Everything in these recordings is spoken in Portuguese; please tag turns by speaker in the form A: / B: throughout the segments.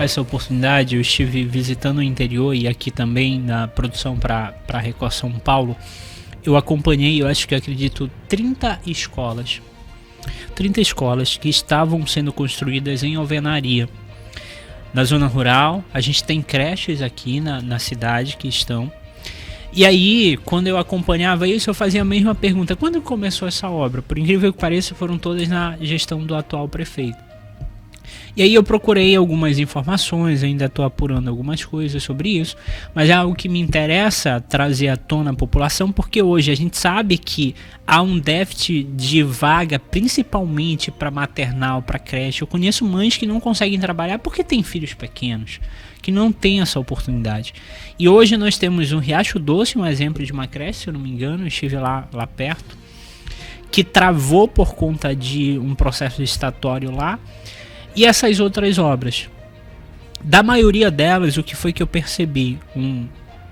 A: essa oportunidade, eu estive visitando o interior e aqui também na produção para a Record São Paulo. Eu acompanhei, eu acho que acredito, 30 escolas que estavam sendo construídas em alvenaria. Na zona rural, a gente tem creches aqui na cidade que estão. E aí, quando eu acompanhava isso, eu fazia a mesma pergunta: quando começou essa obra? Por incrível que pareça, foram todas na gestão do atual prefeito. E aí eu procurei algumas informações, ainda estou apurando algumas coisas sobre isso, mas é algo que me interessa trazer à tona a população, porque hoje a gente sabe que há um déficit de vaga, principalmente para maternal, para creche. Eu conheço mães que não conseguem trabalhar porque têm filhos pequenos, que não têm essa oportunidade. E hoje nós temos um Riacho Doce, um exemplo de uma creche, se eu não me engano, eu estive lá perto, que travou por conta de um processo licitatório lá. E essas outras obras, da maioria delas, o que foi que eu percebi?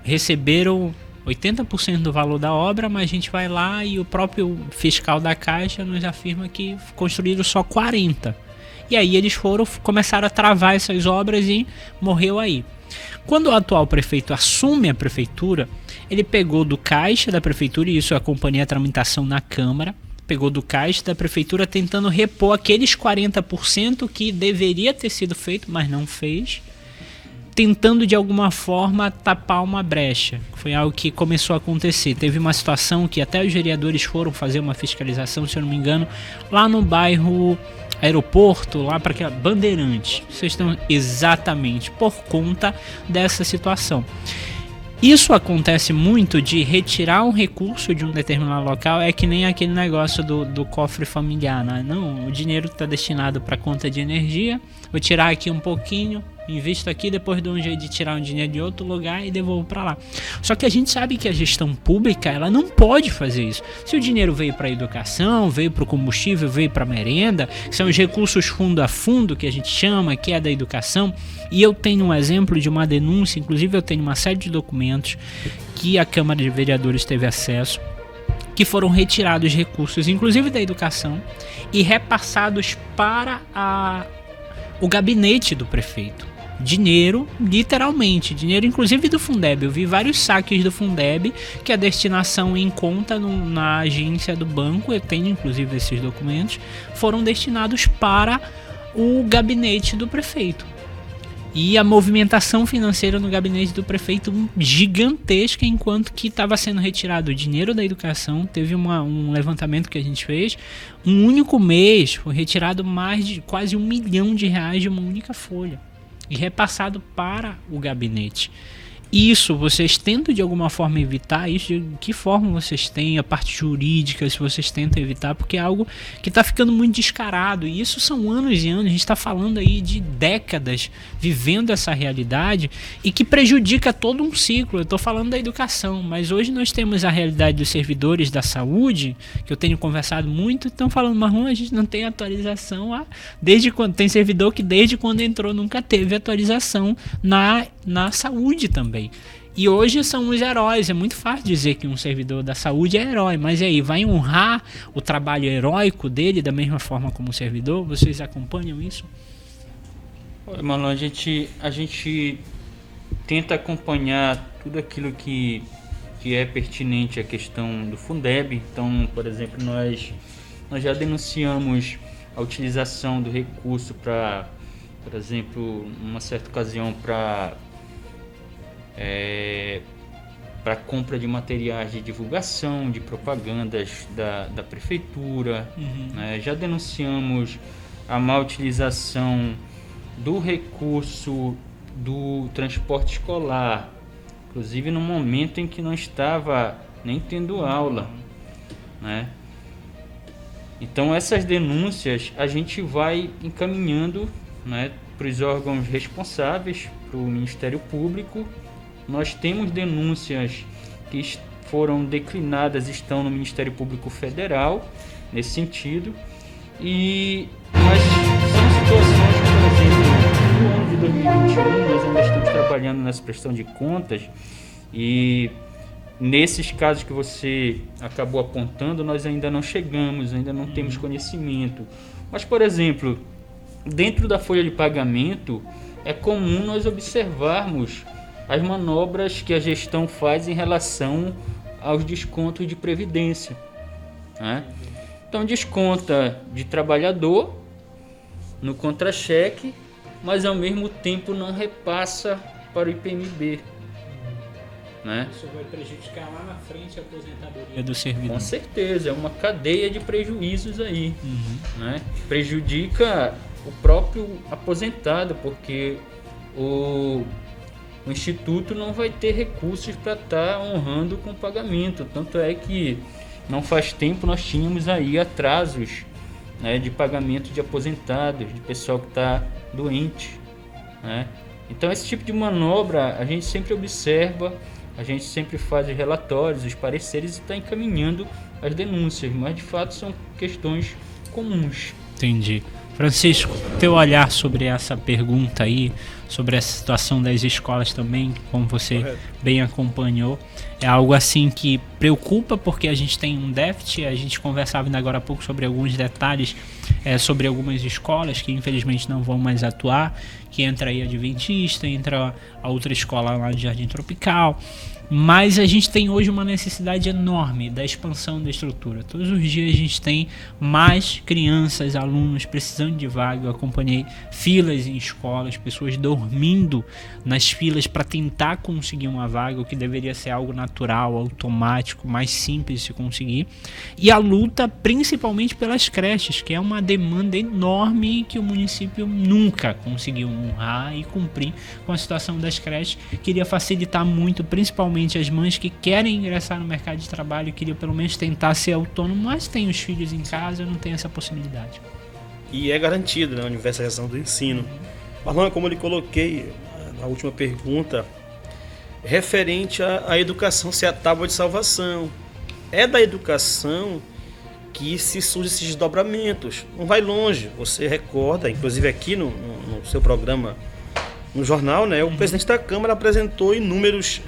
A: Receberam 80% do valor da obra, mas a gente vai lá e o próprio fiscal da Caixa nos afirma que construíram só 40%. E aí eles começaram a travar essas obras e morreu aí. Quando o atual prefeito assume a prefeitura, ele pegou do caixa da prefeitura, e isso eu acompanhei a tramitação na Câmara, pegou do caixa da prefeitura tentando repor aqueles 40% que deveria ter sido feito, mas não fez, tentando de alguma forma tapar uma brecha. Foi algo que começou a acontecer. Teve uma situação que até os vereadores foram fazer uma fiscalização, se eu não me engano, lá no bairro Aeroporto, lá para aquela Bandeirantes. Vocês estão exatamente por conta dessa situação. Isso acontece muito de retirar um recurso de um determinado local, é que nem aquele negócio do cofre familiar, né? Não, o dinheiro está destinado para conta de energia, vou tirar aqui um pouquinho, invisto aqui, depois dou um jeito de tirar um dinheiro de outro lugar e devolvo para lá. Só que a gente sabe que a gestão pública, ela não pode fazer isso. Se o dinheiro veio para a educação, veio para o combustível, veio para a merenda, que são os recursos fundo a fundo que a gente chama, que é da educação, e eu tenho um exemplo de uma denúncia, inclusive eu tenho uma série de documentos que a Câmara de Vereadores teve acesso, que foram retirados recursos, inclusive da educação, e repassados para o gabinete do prefeito. Dinheiro, literalmente, dinheiro inclusive do Fundeb. Eu vi vários saques do Fundeb que a destinação em conta na agência do banco, eu tenho inclusive esses documentos, foram destinados para o gabinete do prefeito. E a movimentação financeira no gabinete do prefeito gigantesca, enquanto que estava sendo retirado o dinheiro da educação. Teve um levantamento que a gente fez, um único mês foi retirado mais de quase R$1 milhão de uma única folha e repassado para o gabinete. Isso, vocês tentam de alguma forma evitar isso? De que forma vocês têm a parte jurídica, se vocês tentam evitar? Porque é algo que está ficando muito descarado, e isso são anos e anos, a gente está falando aí de décadas vivendo essa realidade e que prejudica todo um ciclo. Eu estou falando da educação, mas hoje nós temos a realidade dos servidores da saúde, que eu tenho conversado muito, estão falando, Marlon, a gente não tem atualização desde quando, tem servidor que desde quando entrou nunca teve atualização na saúde também. E hoje são os heróis. É muito fácil dizer que um servidor da saúde é herói, mas e aí, vai honrar o trabalho heróico dele da mesma forma como um servidor? Vocês acompanham isso?
B: Olha, Marlon, a gente tenta acompanhar tudo aquilo que é pertinente à questão do Fundeb. Então, por exemplo, nós já denunciamos a utilização do recurso para, por exemplo, numa certa ocasião, para compra de materiais de divulgação, de propagandas da prefeitura. Né? Já denunciamos a má utilização do recurso do transporte escolar, inclusive no momento em que não estava nem tendo aula. Né? Então essas denúncias a gente vai encaminhando, né, para os órgãos responsáveis, para o Ministério Público. Nós temos denúncias que foram declinadas, estão no Ministério Público Federal, nesse sentido. Mas são situações, por exemplo, no ano de 2021, nós ainda estamos trabalhando nessa prestação de contas, e nesses casos que você acabou apontando, nós ainda não chegamos, ainda não temos conhecimento. Mas, por exemplo, dentro da folha de pagamento, é comum nós observarmos as manobras que a gestão faz em relação aos descontos de previdência, né? Então desconta de trabalhador no contra-cheque, mas ao mesmo tempo não repassa para o IPMB, né?
A: Isso vai prejudicar lá na frente a aposentadoria do servidor.
B: Com certeza, é uma cadeia de prejuízos aí, né? Prejudica o próprio aposentado, porque o Instituto não vai ter recursos para estar honrando com o pagamento. Tanto é que não faz tempo nós tínhamos aí atrasos, né, de pagamento de aposentados, de pessoal que está doente, né? Então esse tipo de manobra a gente sempre observa, a gente sempre faz os relatórios, os pareceres e está encaminhando as denúncias, mas de fato são questões comuns.
A: Entendi. Francisco, teu olhar sobre essa pergunta aí, sobre essa situação das escolas também, como você bem acompanhou, é algo assim que preocupa porque a gente tem um déficit. A gente conversava ainda agora há pouco sobre alguns detalhes sobre algumas escolas que infelizmente não vão mais atuar, que entra aí a Adventista, entra a outra escola lá de Jardim Tropical. Mas a gente tem hoje uma necessidade enorme da expansão da estrutura. Todos os dias a gente tem mais crianças, alunos precisando de vaga. Eu acompanhei filas em escolas, pessoas dormindo nas filas para tentar conseguir uma vaga, o que deveria ser algo natural, automático, mais simples de se conseguir. E a luta principalmente pelas creches, que é uma demanda enorme que o município nunca conseguiu honrar e cumprir com a situação das creches. Queria facilitar muito, principalmente as mães que querem ingressar no mercado de trabalho, queria pelo menos tentar ser autônomo, mas tem os filhos em casa, não tem essa possibilidade.
C: E é garantido, né, a universalização do ensino. Marlon, como eu lhe coloquei na última pergunta, referente à educação ser a tábua de salvação. É da educação que se surgem esses desdobramentos. Não vai longe. Você recorda, inclusive aqui no seu programa, no jornal, né, o presidente da Câmara apresentou inúmeros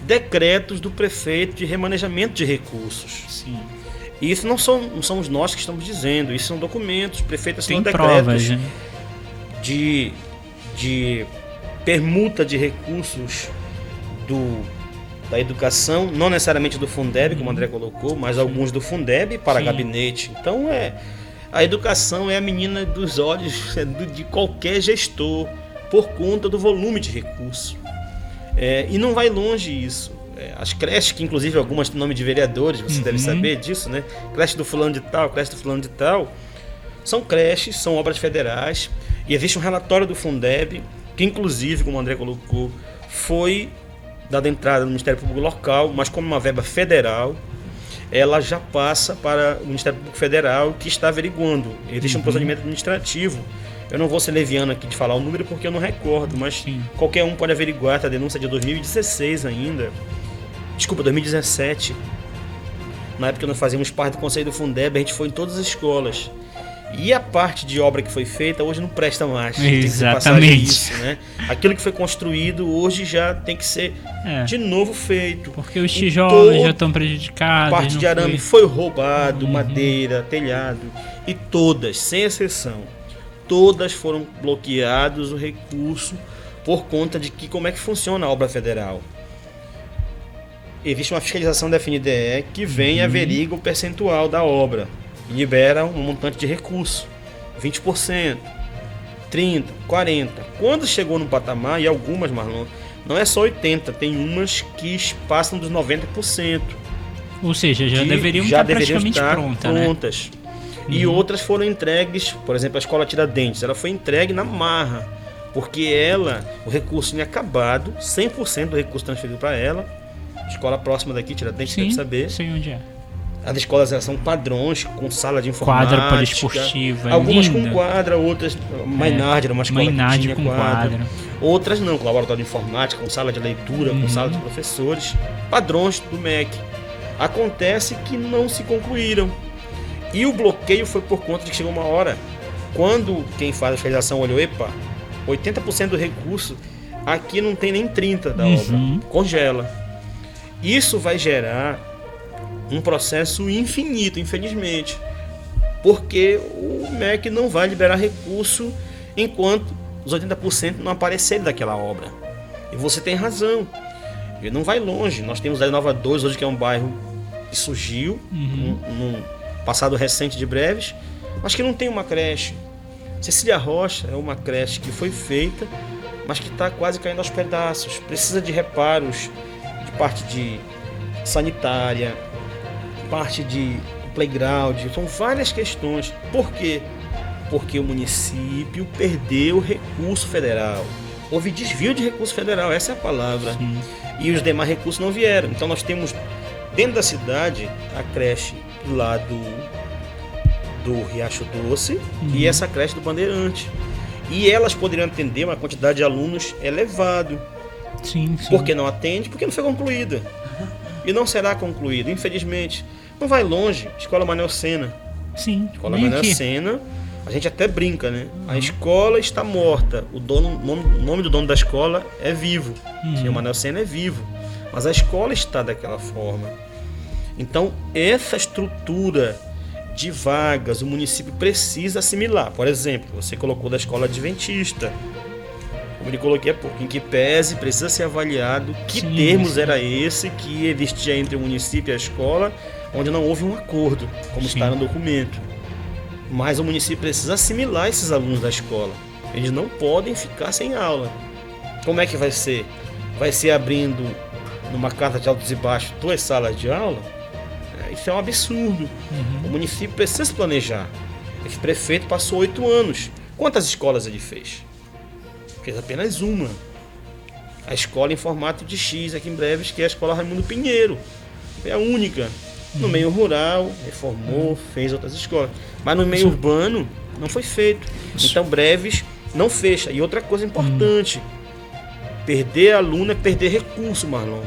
C: decretos do prefeito de remanejamento de recursos.
A: Sim.
C: E isso não somos nós que estamos dizendo, isso são documentos. O prefeito assinou decretos
A: provas, né?
C: de permuta de recursos da educação, não necessariamente do Fundeb, como o André colocou, mas alguns do Fundeb para gabinete. Então a educação é a menina dos olhos de qualquer gestor, por conta do volume de recursos. E não vai longe isso. As creches, que inclusive algumas têm nome de vereadores, você deve saber disso, né? Creche do fulano de tal, creche do fulano de tal. São creches, são obras federais. E existe um relatório do Fundeb, que inclusive, como o André colocou, foi dada entrada no Ministério Público Local, mas como uma verba federal, ela já passa para o Ministério Público Federal, que está averiguando. Existe um procedimento administrativo. Eu não vou ser leviano aqui de falar o número porque eu não recordo, mas qualquer um pode averiguar. A denúncia de 2016 ainda. Desculpa, 2017. Na época nós fazíamos parte do Conselho do Fundeb, a gente foi em todas as escolas. E a parte de obra que foi feita hoje não presta mais.
A: Exatamente.
C: Isso, né? Aquilo que foi construído hoje já tem que ser de novo feito.
A: Porque os tijolos já estão prejudicados.
C: Parte de arame foi roubado, madeira, telhado. E todas, sem exceção, todas foram bloqueados o recurso por conta de que como é que funciona a obra federal. Existe uma fiscalização da FNDE que vem e averigua o percentual da obra e libera um montante de recurso, 20%, 30%, 40%. Quando chegou no patamar, e algumas, Marlon, não é só 80%, tem umas que passam dos 90%.
A: Ou seja, já deveriam estar praticamente prontas. Né?
C: E outras foram entregues, por exemplo, a Escola Tiradentes, ela foi entregue na marra, porque o recurso tinha acabado, 100% do recurso transferido para ela. Escola próxima daqui, Tiradentes, deve saber.
A: Sei onde é.
C: As escolas são padrões, com sala de informática.
A: Quadra poliesportiva,
C: algumas
A: linda.
C: com quadra, outras... Maynard era uma escola que tinha
A: com
C: quadra. Outras não, com laboratório de informática, com sala de leitura, com sala de professores. Padrões do MEC. Acontece que não se concluíram. E o bloqueio foi por conta de que chegou uma hora, quando quem faz a fiscalização olhou, 80% do recurso, aqui não tem nem 30% da obra. Congela. Isso vai gerar um processo infinito, infelizmente, porque o MEC não vai liberar recurso enquanto os 80% não aparecerem daquela obra. E você tem razão. Ele não vai longe. Nós temos a Nova 2 hoje, que é um bairro que surgiu num passado recente de Breves, mas que não tem uma creche. Cecília Rocha é uma creche que foi feita, mas que está quase caindo aos pedaços. Precisa de reparos de parte de sanitária, parte de playground. São várias questões. Por quê? Porque o município perdeu recurso federal. Houve desvio de recurso federal, essa é a palavra. Sim. E os demais recursos não vieram. Então nós temos dentro da cidade a creche lá do Riacho Doce e essa creche do Bandeirante. E elas poderiam atender uma quantidade de alunos elevado.
A: Sim.
C: Por que não atende? Porque não foi concluída. E não será concluída, infelizmente. Não vai longe. Escola Manuel Sena.
A: Sim.
C: Escola Manuel Sena. A gente até brinca, né? A escola está morta. O nome do dono da escola é vivo. O Manuel Sena é vivo. Mas a escola está daquela forma. Então, essa estrutura de vagas, o município precisa assimilar. Por exemplo, você colocou da escola adventista. Como ele coloquei há pouco, em que pese precisa ser avaliado que termos era esse que existia entre o município e a escola, onde não houve um acordo, como está no documento. Mas o município precisa assimilar esses alunos da escola. Eles não podem ficar sem aula. Como é que vai ser? Vai ser abrindo numa casa de altos e baixos 2 salas de aula? Isso é um absurdo. O município precisa se planejar. Esse prefeito passou 8 anos. Quantas escolas ele fez? Fez apenas uma. A escola em formato de X aqui em Breves, que é a escola Raimundo Pinheiro. É a única. No meio rural, reformou, fez outras escolas. Mas no meio urbano, não foi feito. Então, Breves não fecha. E outra coisa importante, perder aluno é perder recurso, Marlon.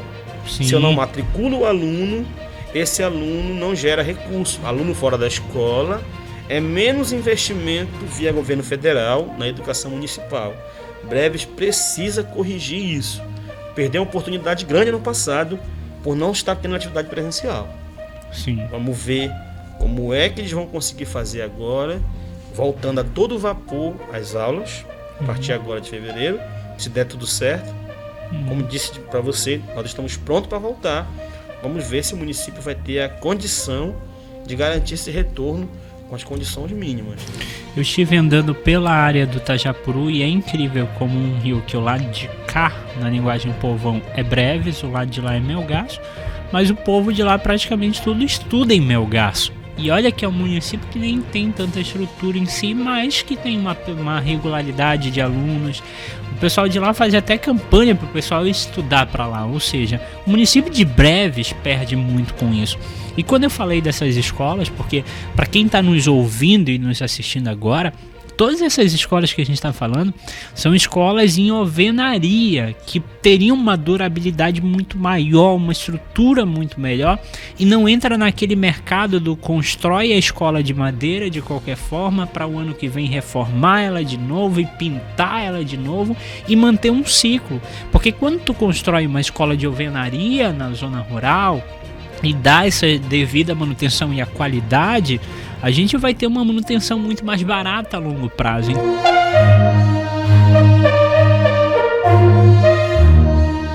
C: Se eu não matriculo o aluno, esse aluno não gera recurso. Aluno fora da escola é menos investimento via governo federal na educação municipal. Breves precisa corrigir isso. Perdeu uma oportunidade grande no passado por não estar tendo atividade presencial. Vamos ver como é que eles vão conseguir fazer agora, voltando a todo vapor às aulas, a partir agora de fevereiro, se der tudo certo. Como disse para você, nós estamos prontos para voltar. Vamos ver se o município vai ter a condição de garantir esse retorno com as condições mínimas.
A: Eu estive andando pela área do Tajapuru e é incrível como um rio que o lado de cá, na linguagem povão, é Breves, o lado de lá é Melgaço, mas o povo de lá praticamente tudo estuda em Melgaço. E olha que é um município que nem tem tanta estrutura em si, mas que tem uma regularidade de alunos. O pessoal de lá faz até campanha para o pessoal estudar para lá. Ou seja, o município de Breves perde muito com isso. E quando eu falei dessas escolas, porque para quem está nos ouvindo e nos assistindo agora, todas essas escolas que a gente está falando são escolas em alvenaria, que teriam uma durabilidade muito maior, uma estrutura muito melhor, e não entra naquele mercado do constrói a escola de madeira de qualquer forma para o ano que vem reformar ela de novo e pintar ela de novo e manter um ciclo. Porque quando tu constrói uma escola de alvenaria na zona rural e dá essa devida manutenção e a qualidade, a gente vai ter uma manutenção muito mais barata a longo prazo, hein?